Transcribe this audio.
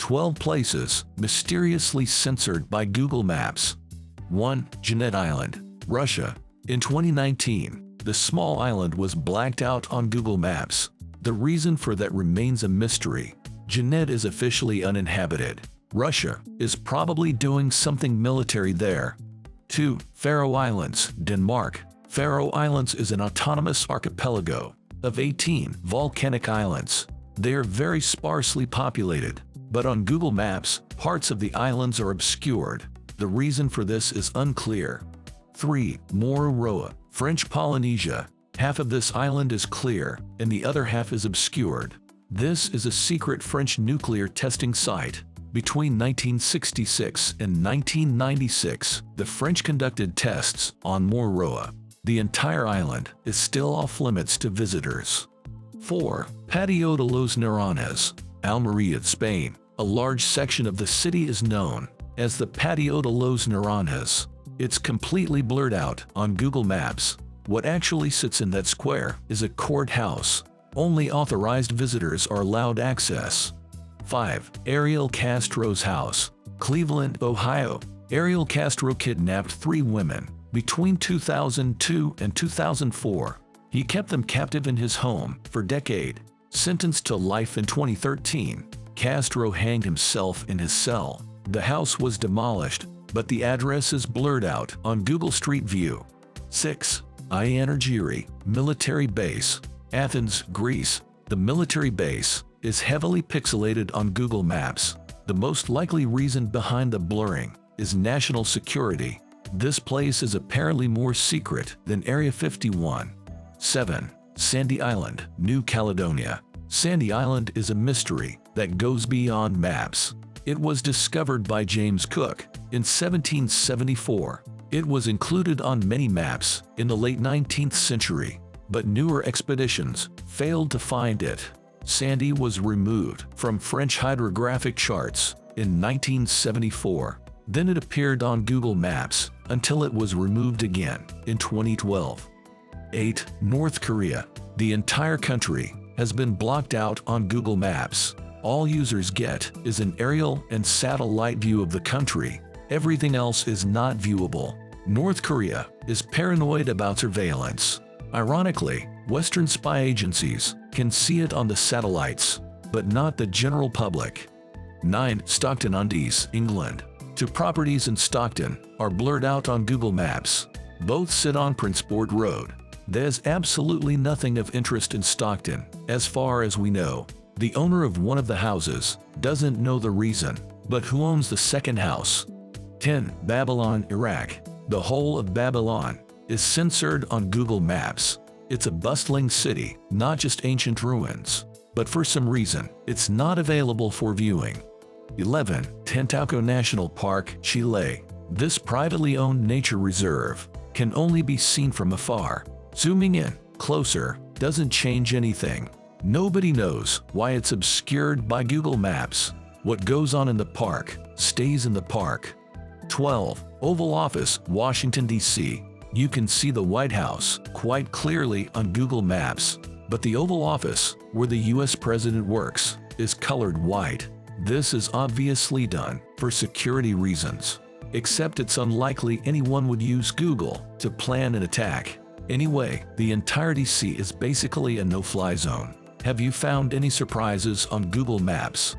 12 places mysteriously censored by Google Maps. 1. Jeanette Island, Russia. In 2019, the small island was blacked out on Google Maps. The reason for that remains a mystery. Jeanette is officially uninhabited. Russia is probably doing something military there. 2. Faroe Islands, Denmark. Faroe Islands is an autonomous archipelago of 18 volcanic islands. They are very sparsely populated, but on Google Maps, parts of the islands are obscured. The reason for this is unclear. 3. Mururoa, French Polynesia. Half of this island is clear, and the other half is obscured. This is a secret French nuclear testing site. Between 1966 and 1996, the French conducted tests on Mururoa. The entire island is still off limits to visitors. 4. Patio de los Naras, Almería, Spain. A large section of the city is known as the Patio de los Naranjas. It's completely blurred out on Google Maps. What actually sits in that square is a courthouse. Only authorized visitors are allowed access. 5. Ariel Castro's house, Cleveland, Ohio. Ariel Castro kidnapped 3 women between 2002 and 2004. He kept them captive in his home for a decade. Sentenced to life in 2013, Castro hanged himself in his cell. The house was demolished, but the address is blurred out on Google Street View. 6. Ianagiri, military base, Athens, Greece. The military base is heavily pixelated on Google Maps. The most likely reason behind the blurring is national security. This place is apparently more secret than Area 51. 7. Sandy Island, New Caledonia. Sandy Island is a mystery that goes beyond maps. It was discovered by James Cook in 1774. It was included on many maps in the late 19th century, but newer expeditions failed to find it. Sandy was removed from French hydrographic charts in 1974. Then it appeared on Google Maps until it was removed again in 2012. 8. North Korea. The entire country has been blocked out on Google Maps. All users get is an aerial and satellite view of the country. Everything else is not viewable. North Korea is paranoid about surveillance. Ironically, Western spy agencies can see it on the satellites, but not the general public. 9. Stockton-on-Tees, England. 2 properties in Stockton are blurred out on Google Maps. Both sit on Princeport Road. There's absolutely nothing of interest in Stockton, as far as we know. The owner of one of the houses doesn't know the reason, but who owns the second house? 10. Babylon, Iraq. The whole of Babylon is censored on Google Maps. It's a bustling city, not just ancient ruins, but for some reason, it's not available for viewing. 11. Tantalco National Park, Chile. This privately owned nature reserve can only be seen from afar. Zooming in closer doesn't change anything. Nobody knows why it's obscured by Google Maps. What goes on in the park stays in the park. 12. Oval Office, Washington, D.C. You can see the White House quite clearly on Google Maps, but the Oval Office, where the U.S. President works, is colored white. This is obviously done for security reasons, except it's unlikely anyone would use Google to plan an attack. Anyway, the entire DC is basically a no-fly zone. Have you found any surprises on Google Maps?